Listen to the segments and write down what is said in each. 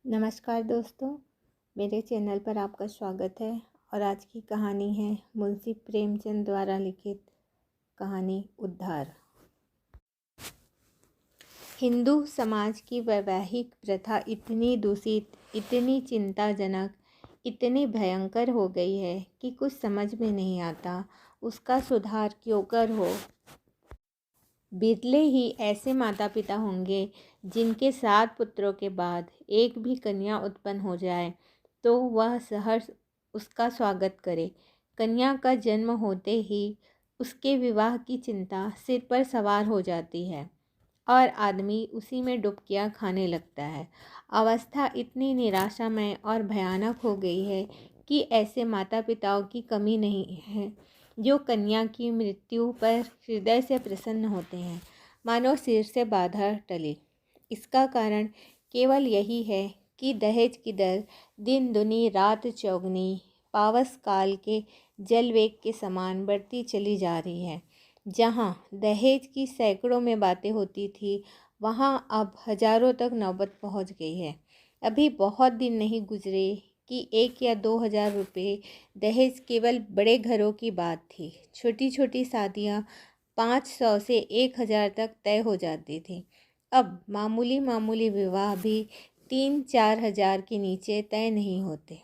नमस्कार दोस्तों, मेरे चैनल पर आपका स्वागत है। और आज की कहानी है मुंशी प्रेमचंद द्वारा लिखित कहानी उद्धार। हिंदू समाज की वैवाहिक प्रथा इतनी दूषित, इतनी चिंताजनक, इतनी भयंकर हो गई है कि कुछ समझ में नहीं आता उसका सुधार क्यों कर हो। बिरले ही ऐसे माता पिता होंगे जिनके 7 पुत्रों के बाद एक भी कन्या उत्पन्न हो जाए तो वह सहर्ष उसका स्वागत करे। कन्या का जन्म होते ही उसके विवाह की चिंता सिर पर सवार हो जाती है और आदमी उसी में डुबकियां खाने लगता है। अवस्था इतनी निराशामय और भयानक हो गई है कि ऐसे माता पिताओं की कमी नहीं है जो कन्या की मृत्यु पर हृदय से प्रसन्न होते हैं, मानो सिर से बाधा टले। इसका कारण केवल यही है कि दहेज की दर दिन दुनी रात चौगनी पावस काल के जलवेग के समान बढ़ती चली जा रही है। जहाँ दहेज की सैकड़ों में बातें होती थी, वहाँ अब हजारों तक नौबत पहुँच गई है। अभी बहुत दिन नहीं गुजरे कि 1 या 2 हज़ार रुपये दहेज केवल बड़े घरों की बात थी। छोटी छोटी शादियाँ 500 से 1000 तक तय हो जाती थी। अब मामूली मामूली विवाह भी 3-4 हज़ार के नीचे तय नहीं होते।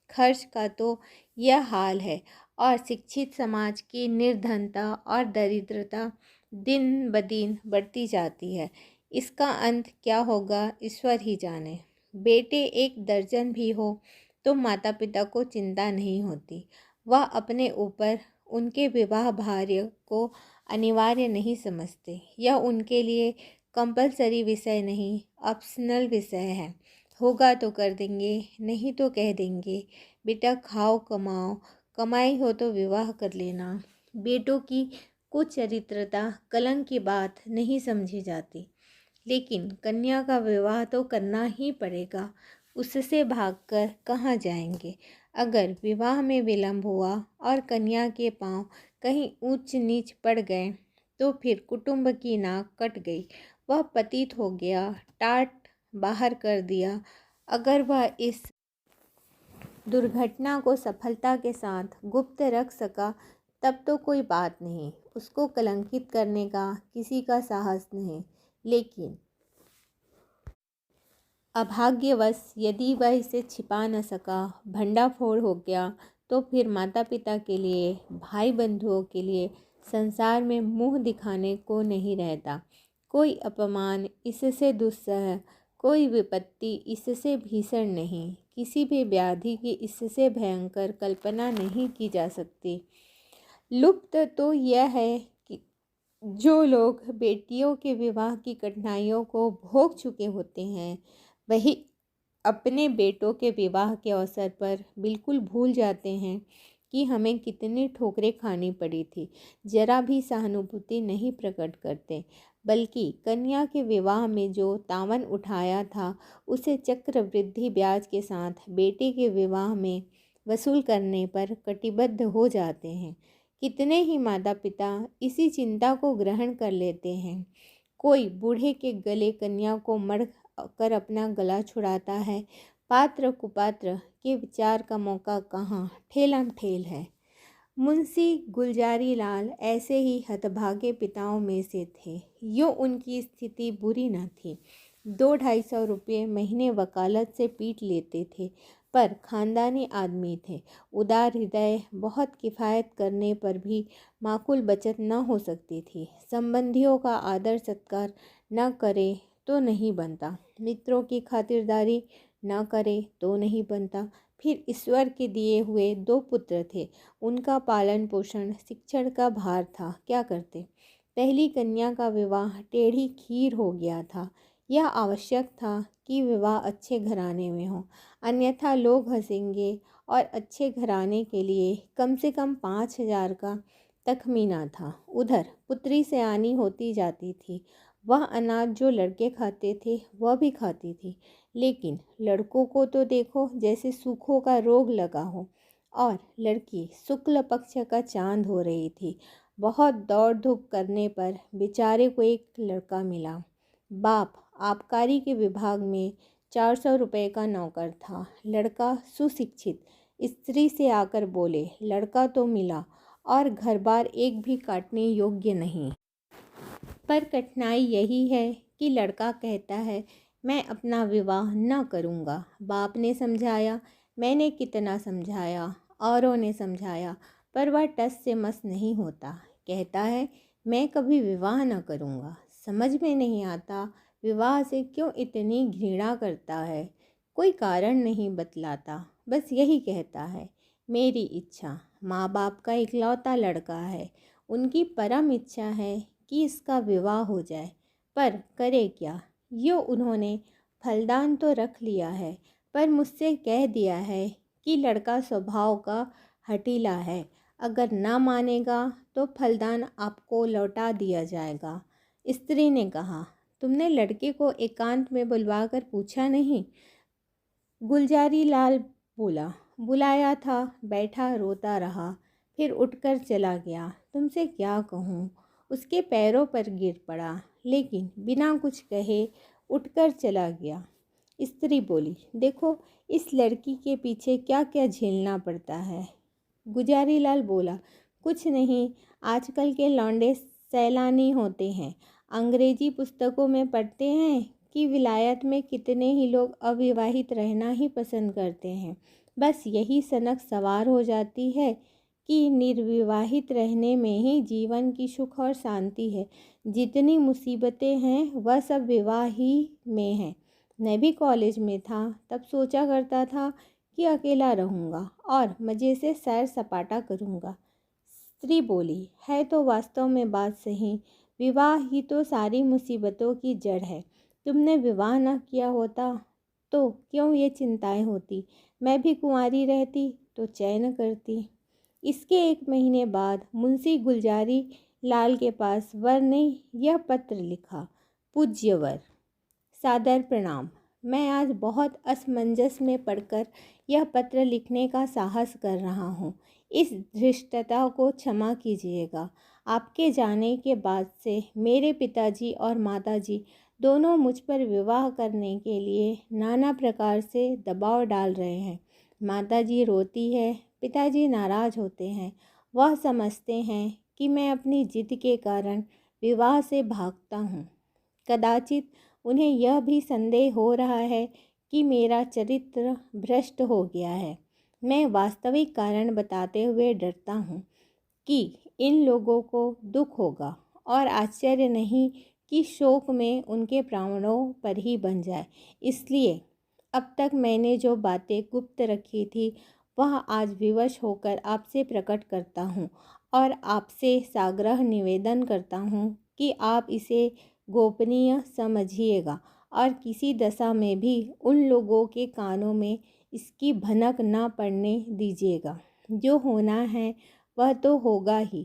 खर्च का तो यह हाल है और शिक्षित समाज की निर्धनता और दरिद्रता दिन ब दिन बढ़ती जाती है। इसका अंत क्या होगा ईश्वर ही जाने। बेटे 1 दर्जन भी हो तो माता पिता को चिंता नहीं होती। वह अपने ऊपर उनके विवाह भार्य को अनिवार्य नहीं समझते। यह उनके लिए कंपलसरी विषय नहीं, ऑप्शनल विषय है। होगा तो कर देंगे, नहीं तो कह देंगे बेटा खाओ कमाओ, कमाई हो तो विवाह कर लेना। बेटों की कुचरित्रता कलंक की बात नहीं समझी जाती, लेकिन कन्या का विवाह तो करना ही पड़ेगा। उससे भागकर कहाँ जाएंगे। अगर विवाह में विलंब हुआ और कन्या के पांव कहीं ऊंच नीच पड़ गए तो फिर कुटुंब की नाक कट गई। वह पतित हो गया, टाट बाहर कर दिया। अगर वह इस दुर्घटना को सफलता के साथ गुप्त रख सका तब तो कोई बात नहीं, उसको कलंकित करने का किसी का साहस नहीं। लेकिन अभाग्यवश यदि वह इसे छिपा न सका, भंडाफोड़ हो गया, तो फिर माता पिता के लिए, भाई बंधुओं के लिए संसार में मुंह दिखाने को नहीं रहता। कोई अपमान इससे दुस्सह, कोई विपत्ति इससे भीषण नहीं, किसी भी व्याधि की इससे भयंकर कल्पना नहीं की जा सकती। लुप्त तो यह है कि जो लोग बेटियों के विवाह की कठिनाइयों को भोग चुके होते हैं, वही अपने बेटों के विवाह के अवसर पर बिल्कुल भूल जाते हैं कि हमें कितनी ठोकरें खानी पड़ी थी। जरा भी सहानुभूति नहीं प्रकट करते, बल्कि कन्या के विवाह में जो तावन उठाया था उसे चक्रवृद्धि ब्याज के साथ बेटे के विवाह में वसूल करने पर कटिबद्ध हो जाते हैं। कितने ही माता पिता इसी चिंता को ग्रहण कर लेते हैं। कोई बूढ़े के गले कन्या को मढ़ कर अपना गला छुड़ाता है। पात्र कुपात्र के विचार का मौका कहाँ, ठेलम ठेल है। मुंशी गुलजारी लाल ऐसे ही हतभागे पिताओं में से थे। यूँ उनकी स्थिति बुरी न थी। 200-250 रुपये महीने वकालत से पीट लेते थे, पर खानदानी आदमी थे। उदार हृदय, बहुत किफ़ायत करने पर भी माकूल बचत न हो सकती थी। संबंधियों का आदर सत्कार न करे तो नहीं बनता, मित्रों की खातिरदारी न करे तो नहीं बनता। फिर ईश्वर के दिए हुए 2 पुत्र थे, उनका पालन पोषण शिक्षण का भार था। क्या करते। पहली कन्या का विवाह टेढ़ी खीर हो गया था। यह आवश्यक था कि विवाह अच्छे घराने में हो, अन्यथा लोग हंसेंगे और अच्छे घराने के लिए कम से कम 5,000 का तखमीना था। उधर पुत्री सयानी होती जाती थी। वह अनाज जो लड़के खाते थे वह भी खाती थी, लेकिन लड़कों को तो देखो जैसे सूखों का रोग लगा हो। और लड़की शुक्ल पक्ष का चांद हो रही थी। बहुत दौड़ धूप करने पर बेचारे को एक लड़का मिला। बाप आबकारी के विभाग में 400 रुपये का नौकर था। लड़का सुशिक्षित स्त्री से आकर बोले, लड़का तो मिला और घर बार एक भी काटने योग्य नहीं, पर कठिनाई यही है कि लड़का कहता है मैं अपना विवाह न करूँगा। बाप ने समझाया, मैंने कितना समझाया, औरों ने समझाया, पर वह टस से मस नहीं होता। कहता है मैं कभी विवाह न करूँगा। समझ में नहीं आता विवाह से क्यों इतनी घृणा करता है। कोई कारण नहीं बतलाता, बस यही कहता है मेरी इच्छा। माँ बाप का इकलौता लड़का है, उनकी परम इच्छा है कि इसका विवाह हो जाए, पर करे क्या। यो उन्होंने फलदान तो रख लिया है, पर मुझसे कह दिया है कि लड़का स्वभाव का हठीला है, अगर ना मानेगा तो फलदान आपको लौटा दिया जाएगा। स्त्री ने कहा, तुमने लड़के को एकांत में बुलवाकर पूछा नहीं? गुलजारी लाल बोला, बुलाया था, बैठा रोता रहा, फिर उठकर चला गया। तुमसे क्या कहूँ। उसके पैरों पर गिर पड़ा, लेकिन बिना कुछ कहे उठकर चला गया। स्त्री बोली, देखो इस लड़की के पीछे क्या क्या झेलना पड़ता है। गुजारी लाल बोला, कुछ नहीं, आजकल के लौंडे सैलानी होते हैं। अंग्रेजी पुस्तकों में पढ़ते हैं कि विलायत में कितने ही लोग अविवाहित रहना ही पसंद करते हैं। बस यही सनक सवार हो जाती है कि निर्विवाहित रहने में ही जीवन की सुख और शांति है। जितनी मुसीबतें हैं वह सब विवाह ही में है। मैं भी कॉलेज में था तब सोचा करता था कि अकेला रहूँगा और मज़े से सैर सपाटा करूँगा। स्त्री बोली, है तो वास्तव में बात सही। विवाह ही तो सारी मुसीबतों की जड़ है। तुमने विवाह न किया होता तो क्यों ये चिंताएं होती। मैं भी कुंवारी रहती तो चैन करती। इसके 1 महीने बाद मुंशी गुलजारी लाल के पास वर ने यह पत्र लिखा, पूज्यवर, सादर प्रणाम। मैं आज बहुत असमंजस में पड़कर यह पत्र लिखने का साहस कर रहा हूँ। इस धृष्टता को क्षमा कीजिएगा। आपके जाने के बाद से मेरे पिताजी और माताजी दोनों मुझ पर विवाह करने के लिए नाना प्रकार से दबाव डाल रहे हैं। माताजी रोती है, पिताजी नाराज़ होते हैं। वह समझते हैं कि मैं अपनी जिद के कारण विवाह से भागता हूँ। कदाचित उन्हें यह भी संदेह हो रहा है कि मेरा चरित्र भ्रष्ट हो गया है। मैं वास्तविक कारण बताते हुए डरता हूँ कि इन लोगों को दुख होगा और आश्चर्य नहीं कि शोक में उनके प्राणों पर ही बन जाए। इसलिए अब तक मैंने जो बातें गुप्त रखी थी वह आज विवश होकर आपसे प्रकट करता हूँ और आपसे साग्रह निवेदन करता हूँ कि आप इसे गोपनीय समझिएगा और किसी दशा में भी उन लोगों के कानों में इसकी भनक न पड़ने दीजिएगा। जो होना है वह तो होगा ही,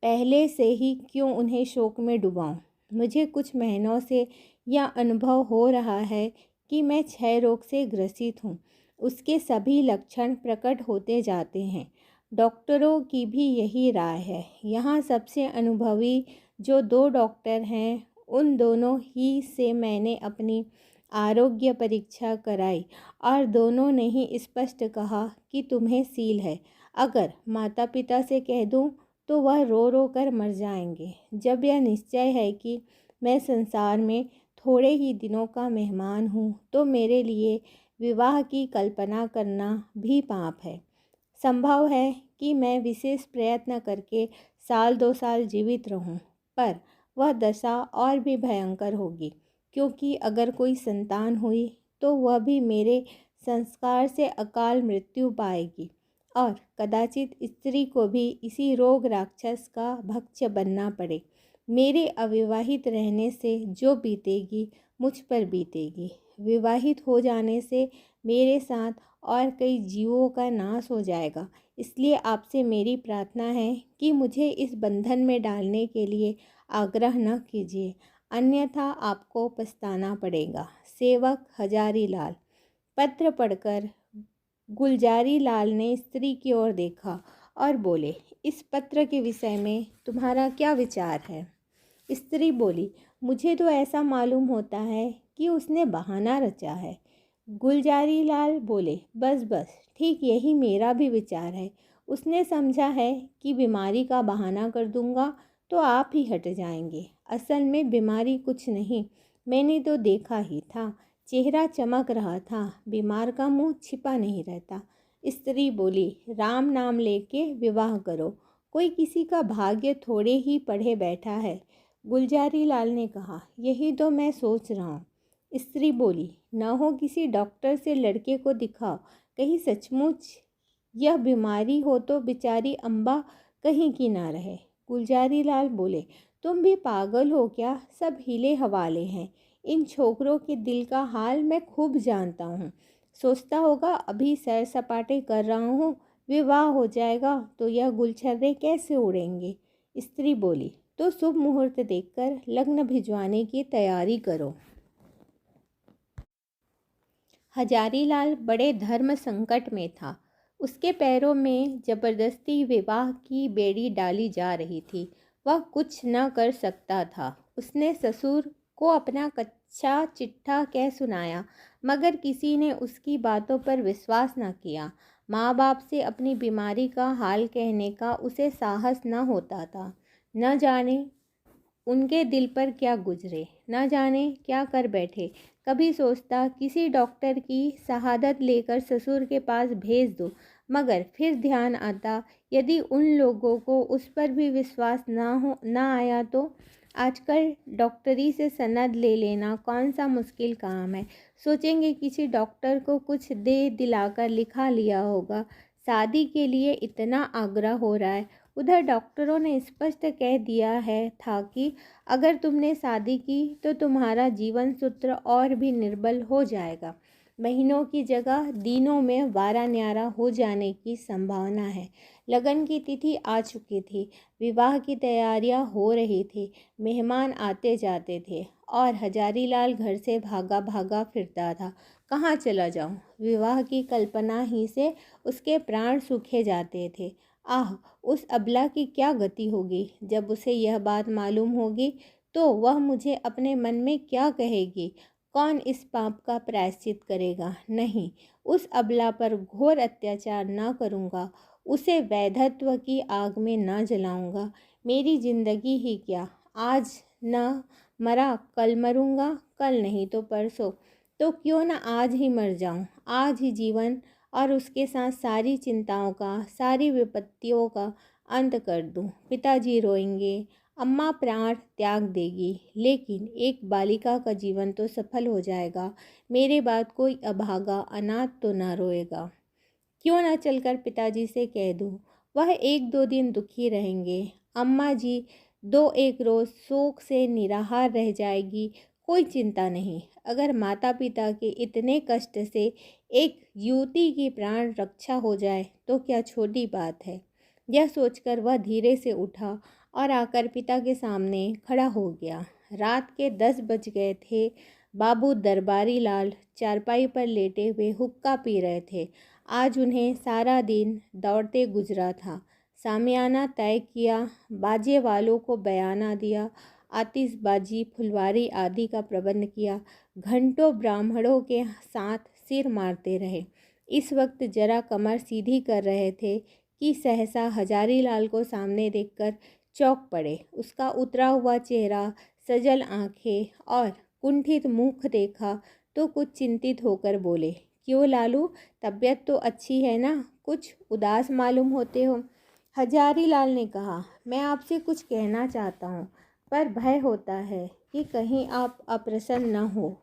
पहले से ही क्यों उन्हें शोक में डुबाऊं। मुझे कुछ महीनों से यह अनुभव हो रहा है कि मैं क्षय रोग से ग्रसित हूँ। उसके सभी लक्षण प्रकट होते जाते हैं। डॉक्टरों की भी यही राय है। यहाँ सबसे अनुभवी जो 2 डॉक्टर हैं उन दोनों ही से मैंने अपनी आरोग्य परीक्षा कराई और दोनों ने ही स्पष्ट कहा कि तुम्हें सील है। अगर माता पिता से कह दूं तो वह रो रो कर मर जाएंगे। जब यह निश्चय है कि मैं संसार में थोड़े ही दिनों का मेहमान हूँ तो मेरे लिए विवाह की कल्पना करना भी पाप है। संभव है कि मैं विशेष प्रयत्न करके 1-2 साल जीवित रहूं, पर वह दशा और भी भयंकर होगी, क्योंकि अगर कोई संतान हुई तो वह भी मेरे संस्कार से अकाल मृत्यु पाएगी और कदाचित स्त्री को भी इसी रोग राक्षस का भक्ष्य बनना पड़े। मेरे अविवाहित रहने से जो बीतेगी मुझ पर बीतेगी। विवाहित हो जाने से मेरे साथ और कई जीवों का नाश हो जाएगा। इसलिए आपसे मेरी प्रार्थना है कि मुझे इस बंधन में डालने के लिए आग्रह न कीजिए, अन्यथा आपको पछताना पड़ेगा। सेवक हजारी लाल। पत्र पढ़कर गुलजारी लाल ने स्त्री की ओर देखा और बोले, इस पत्र के विषय में तुम्हारा क्या विचार है। स्त्री बोली, मुझे तो ऐसा मालूम होता है कि उसने बहाना रचा है। गुलजारी लाल बोले, बस बस, ठीक यही मेरा भी विचार है। उसने समझा है कि बीमारी का बहाना कर दूंगा तो आप ही हट जाएंगे। असल में बीमारी कुछ नहीं, मैंने तो देखा ही था। चेहरा चमक रहा था, बीमार का मुंह छिपा नहीं रहता। स्त्री बोली, राम नाम लेके विवाह करो, कोई किसी का भाग्य थोड़े ही पढ़े बैठा है। गुलजारी लाल ने कहा, यही तो मैं सोच रहा हूँ। स्त्री बोली, न हो किसी डॉक्टर से लड़के को दिखाओ, कहीं सचमुच यह बीमारी हो तो बेचारी अम्बा कहीं की ना रहे। गुलजारी लाल बोले, तुम भी पागल हो क्या? सब हिले हवाले हैं। इन छोकरों के दिल का हाल मैं खूब जानता हूँ। सोचता होगा अभी सैर सपाटे कर रहा हूँ, विवाह हो जाएगा तो यह गुलछर्रे कैसे उड़ेंगे। स्त्री बोली, तो शुभ मुहूर्त देखकर लग्न भिजवाने की तैयारी करो। हजारीलाल बड़े धर्म संकट में था। उसके पैरों में जबरदस्ती विवाह की बेड़ी डाली जा रही थी। वह कुछ न कर सकता था। उसने ससुर को अपना कच्चा चिट्ठा कह सुनाया, मगर किसी ने उसकी बातों पर विश्वास न किया। माँ बाप से अपनी बीमारी का हाल कहने का उसे साहस न होता था। न जाने उनके दिल पर क्या गुजरे, न जाने क्या कर बैठे। कभी सोचता किसी डॉक्टर की शहादत लेकर ससुर के पास भेज दो, मगर फिर ध्यान आता यदि उन लोगों को उस पर भी विश्वास ना आया तो। आजकल डॉक्टरी से सनद ले लेना कौन सा मुश्किल काम है। सोचेंगे किसी डॉक्टर को कुछ दे दिलाकर लिखा लिया होगा। शादी के लिए इतना आग्रह हो रहा है। उधर डॉक्टरों ने स्पष्ट कह दिया है था कि अगर तुमने शादी की तो तुम्हारा जीवन सूत्र और भी निर्बल हो जाएगा। महीनों की जगह दिनों में वारा न्यारा हो जाने की संभावना है। लगन की तिथि आ चुकी थी, विवाह की तैयारियां हो रही थी, मेहमान आते जाते थे और हजारीलाल घर से भागा भागा फिरता था। कहाँ चला जाऊँ? विवाह की कल्पना ही से उसके प्राण सूखे जाते थे। आह, उस अबला की क्या गति होगी जब उसे यह बात मालूम होगी, तो वह मुझे अपने मन में क्या कहेगी। कौन इस पाप का प्रायश्चित करेगा? नहीं, उस अबला पर घोर अत्याचार न करूँगा, उसे वैधत्व की आग में न जलाऊँगा। मेरी जिंदगी ही क्या, आज न मरा कल मरूँगा, कल नहीं तो परसों, तो क्यों न आज ही मर जाऊँ। आज ही जीवन और उसके साथ सारी चिंताओं का, सारी विपत्तियों का अंत कर दूं। पिताजी रोएंगे, अम्मा प्राण त्याग देगी, लेकिन एक बालिका का जीवन तो सफल हो जाएगा। मेरे बाद कोई अभागा अनाथ तो ना रोएगा। क्यों ना चलकर पिताजी से कह दूं, वह एक दो दिन दुखी रहेंगे। अम्मा जी दो एक रोज़ शोक से निराहार रह जाएगी, कोई चिंता नहीं। अगर माता पिता के इतने कष्ट से एक युवती की प्राण रक्षा हो जाए तो क्या छोटी बात है। यह सोचकर वह धीरे से उठा और आकर पिता के सामने खड़ा हो गया। रात के 10 बज गए थे। बाबू दरबारी लाल चारपाई पर लेटे हुए हुक्का पी रहे थे। आज उन्हें सारा दिन दौड़ते गुजरा था। सामियाना तय किया, बाजे वालों को बयाना दिया, आतिशबाजी फुलवारी आदि का प्रबंध किया। घंटों ब्राह्मणों के साथ सिर मारते रहे। इस वक्त जरा कमर सीधी कर रहे थे कि सहसा हजारीलाल को सामने देखकर चौंक पड़े। उसका उतरा हुआ चेहरा, सजल आंखें और कुंठित मुख देखा तो कुछ चिंतित होकर बोले, क्यों लालू, तबीयत तो अच्छी है ना? कुछ उदास मालूम होते हो। हजारीलाल ने कहा, मैं आपसे कुछ कहना चाहता हूँ, पर भय होता है कि कहीं आप अप्रसन्न न हो।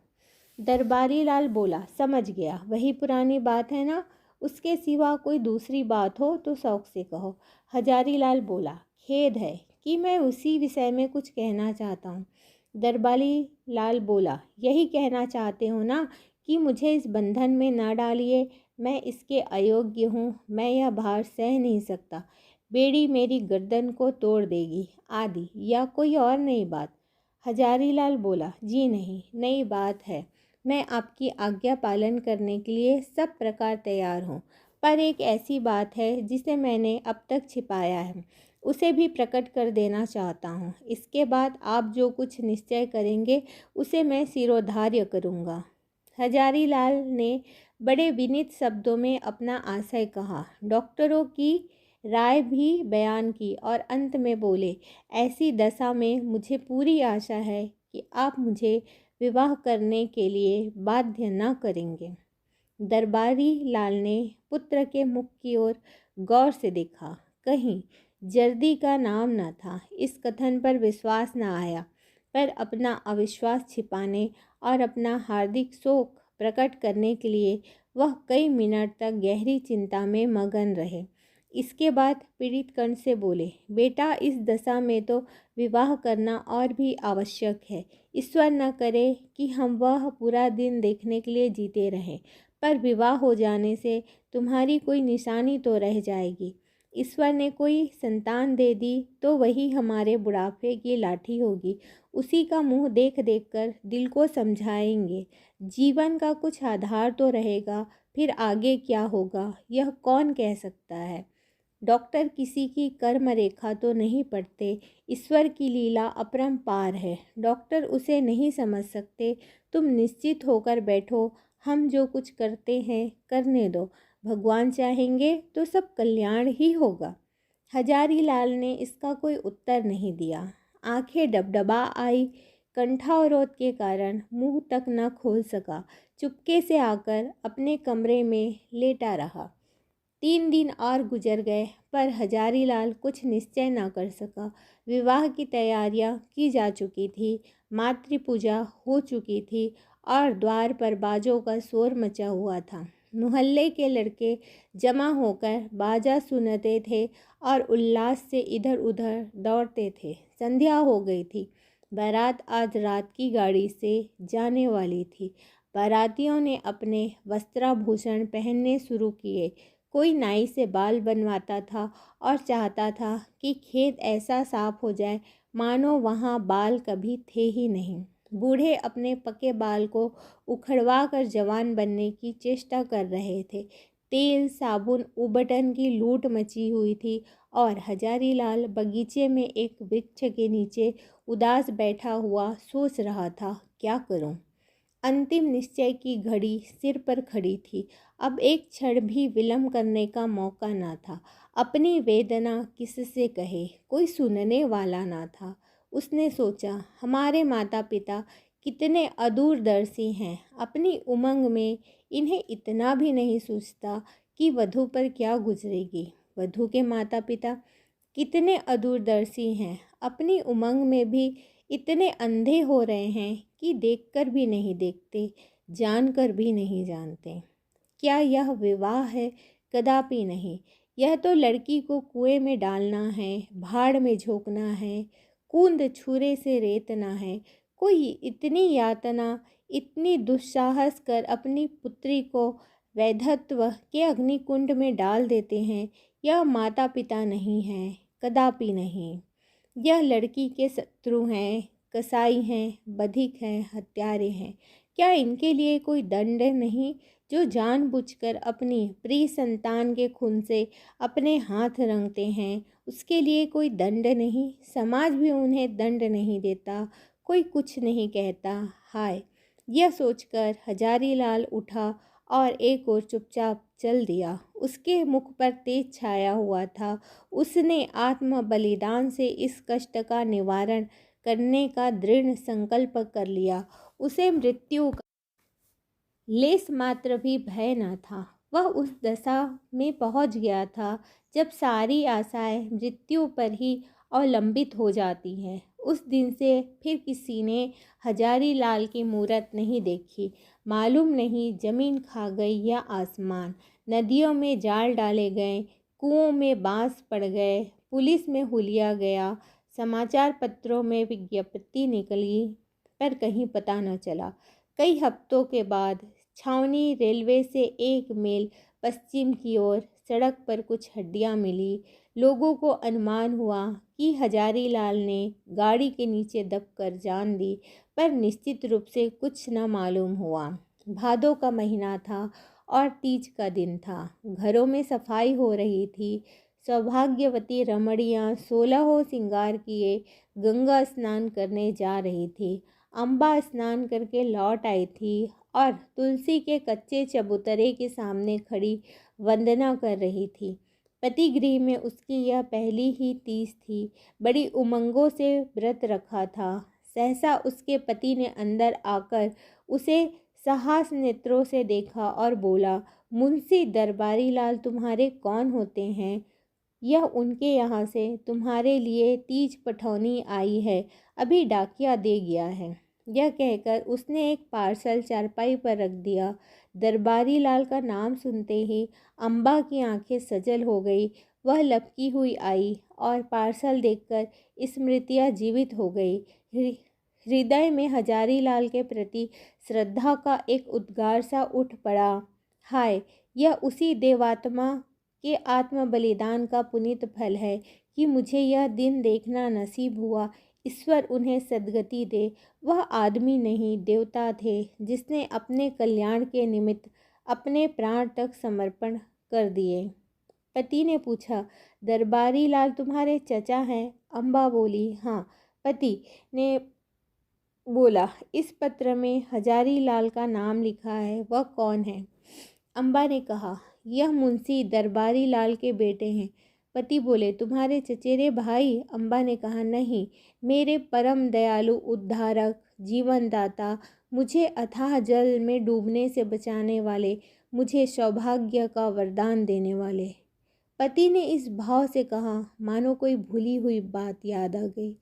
दरबारी लाल बोला, समझ गया, वही पुरानी बात है ना? उसके सिवा कोई दूसरी बात हो तो शौक से कहो। हजारीलाल बोला, खेद है कि मैं उसी विषय में कुछ कहना चाहता हूँ। दरबारी लाल बोला, यही कहना चाहते हो ना कि मुझे इस बंधन में ना डालिए, मैं इसके अयोग्य हूँ, मैं यह भार सह नहीं सकता, बेड़ी मेरी गर्दन को तोड़ देगी, आदि या कोई और नई बात। हजारीलाल बोला, जी नहीं, नई बात है। मैं आपकी आज्ञा पालन करने के लिए सब प्रकार तैयार हूँ, पर एक ऐसी बात है जिसे मैंने अब तक छिपाया है, उसे भी प्रकट कर देना चाहता हूँ। इसके बाद आप जो कुछ निश्चय करेंगे उसे मैं सिरोधार्य करूँगा। हजारीलाल ने बड़े विनीत शब्दों में अपना आशय कहा, डॉक्टरों की राय भी बयान की और अंत में बोले, ऐसी दशा में मुझे पूरी आशा है कि आप मुझे विवाह करने के लिए बाध्य न करेंगे। दरबारी लाल ने पुत्र के मुख की ओर गौर से देखा। कहीं जर्दी का नाम न था। इस कथन पर विश्वास न आया, पर अपना अविश्वास छिपाने और अपना हार्दिक शोक प्रकट करने के लिए वह कई मिनट तक गहरी चिंता में मगन रहे। इसके बाद पीड़ित कंठ से बोले, बेटा, इस दशा में तो विवाह करना और भी आवश्यक है। ईश्वर न करे कि हम वह पूरा दिन देखने के लिए जीते रहें, पर विवाह हो जाने से तुम्हारी कोई निशानी तो रह जाएगी। ईश्वर ने कोई संतान दे दी तो वही हमारे बुढ़ापे की लाठी होगी। उसी का मुंह देख देख कर दिल को समझाएंगे। जीवन का कुछ आधार तो रहेगा, फिर आगे क्या होगा यह कौन कह सकता है। डॉक्टर किसी की कर्म रेखा तो नहीं पढ़ते। ईश्वर की लीला अपरंपार है, डॉक्टर उसे नहीं समझ सकते। तुम निश्चित होकर बैठो, हम जो कुछ करते हैं करने दो। भगवान चाहेंगे तो सब कल्याण ही होगा। हजारीलाल ने इसका कोई उत्तर नहीं दिया। आंखें डबडबा आई। कंठावरोध के कारण मुंह तक न खोल सका। चुपके से आकर अपने कमरे में लेटा रहा। 3 दिन और गुजर गए, पर हजारीलाल कुछ निश्चय न कर सका। विवाह की तैयारियां की जा चुकी थी, मातृ पूजा हो चुकी थी और द्वार पर बाजों का शोर मचा हुआ था। मोहल्ले के लड़के जमा होकर बाजा सुनते थे और उल्लास से इधर उधर दौड़ते थे। संध्या हो गई थी। बारात आज रात की गाड़ी से जाने वाली थी। बारातियों ने अपने वस्त्राभूषण पहनने शुरू किए। कोई नाई से बाल बनवाता था और चाहता था कि खेत ऐसा साफ हो जाए मानो वहाँ बाल कभी थे ही नहीं। बूढ़े अपने पके बाल को उखड़वा कर जवान बनने की चेष्टा कर रहे थे। तेल साबुन उबटन की लूट मची हुई थी और हजारीलाल बगीचे में एक वृक्ष के नीचे उदास बैठा हुआ सोच रहा था, क्या करूं? अंतिम निश्चय की घड़ी सिर पर खड़ी थी। अब एक क्षण भी विलंब करने का मौका न था। अपनी वेदना किससे कहे, कोई सुनने वाला न था। उसने सोचा, हमारे माता पिता कितने अदूरदर्शी हैं। अपनी उमंग में इन्हें इतना भी नहीं सोचता कि वधू पर क्या गुजरेगी। वधू के माता पिता कितने अदूरदर्शी हैं। अपनी उमंग में भी इतने अंधे हो रहे हैं कि देखकर भी नहीं देखते, जानकर भी नहीं जानते। क्या यह विवाह है? कदापि नहीं। यह तो लड़की को कुएं में डालना है, भाड़ में झोंकना है, कूंद छुरे से रेतना है। कोई इतनी यातना, इतनी दुस्साहस कर अपनी पुत्री को वैधत्व के अग्निकुंड में डाल देते हैं। यह माता पिता नहीं हैं, कदापि नहीं। यह लड़की के शत्रु हैं, कसाई हैं, बधिक हैं, हत्यारे हैं। क्या इनके लिए कोई दंड नहीं? जो जानबूझकर अपनी प्रिय संतान के खून से अपने हाथ रंगते हैं, उसके लिए कोई दंड नहीं? समाज भी उन्हें दंड नहीं देता, कोई कुछ नहीं कहता। हाय, यह सोचकर हजारीलाल उठा और एक ओर चुपचाप चल दिया। उसके मुख पर तेज छाया हुआ था। उसने आत्म बलिदान से इस कष्ट का निवारण करने का दृढ़ संकल्प कर लिया। उसे मृत्यु का लेस मात्र भी भय न था। वह उस दशा में पहुंच गया था जब सारी आशाएं मृत्यु पर ही अवलंबित हो जाती हैं। उस दिन से फिर किसी ने हजारीलाल की मूरत नहीं देखी। मालूम नहीं जमीन खा गई या आसमान। नदियों में जाल डाले गए, कुओं में बांस पड़ गए, पुलिस में हुलिया गया, समाचार पत्रों में विज्ञप्ति निकली, पर कहीं पता न चला। कई हफ्तों के बाद छावनी रेलवे से 1 मील पश्चिम की ओर सड़क पर कुछ हड्डियां मिली। लोगों को अनुमान हुआ कि हजारीलाल ने गाड़ी के नीचे दबकर जान दी, पर निश्चित रूप से कुछ न मालूम हुआ। भादों का महीना था और तीज का दिन था। घरों में सफाई हो रही थी। सौभाग्यवती रमणियाँ 16 श्रृंगार किए गंगा स्नान करने जा रही थी। अम्बा स्नान करके लौट आई थी और तुलसी के कच्चे चबूतरे के सामने खड़ी वंदना कर रही थी। पति गृह में उसकी यह पहली ही तीज थी। बड़ी उमंगों से व्रत रखा था। सहसा उसके पति ने अंदर आकर उसे साहस नेत्रों से देखा और बोला, मुंशी दरबारी लाल तुम्हारे कौन होते हैं? यह उनके यहाँ से तुम्हारे लिए तीज पठौनी आई है, अभी डाकिया दे गया है। यह कहकर उसने एक पार्सल चारपाई पर रख दिया। दरबारी लाल का नाम सुनते ही अम्बा की आंखें सजल हो गई। वह लपकी हुई आई और पार्सल देखकर स्मृतियाँ जीवित हो गई। हृदय में हजारी लाल के प्रति श्रद्धा का एक उद्गार सा उठ पड़ा। हाय, यह उसी देवात्मा के आत्म बलिदान का पुनीत फल है कि मुझे यह दिन देखना नसीब हुआ। ईश्वर उन्हें सद्गति दे। वह आदमी नहीं, देवता थे, जिसने अपने कल्याण के निमित्त अपने प्राण तक समर्पण कर दिए। पति ने पूछा, दरबारी लाल तुम्हारे चचा हैं? अम्बा बोली, हाँ। पति ने बोला, इस पत्र में हजारी लाल का नाम लिखा है, वह कौन है? अम्बा ने कहा, यह मुंशी दरबारी लाल के बेटे हैं। पति बोले, तुम्हारे चचेरे भाई? अम्बा ने कहा, नहीं, मेरे परम दयालु उद्धारक, जीवनदाता, मुझे अथाह जल में डूबने से बचाने वाले, मुझे सौभाग्य का वरदान देने वाले। पति ने इस भाव से कहा मानो कोई भूली हुई बात याद आ गई।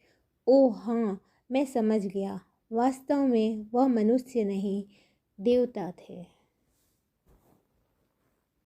ओह हाँ, मैं समझ गया। वास्तव में वह मनुष्य नहीं, देवता थे।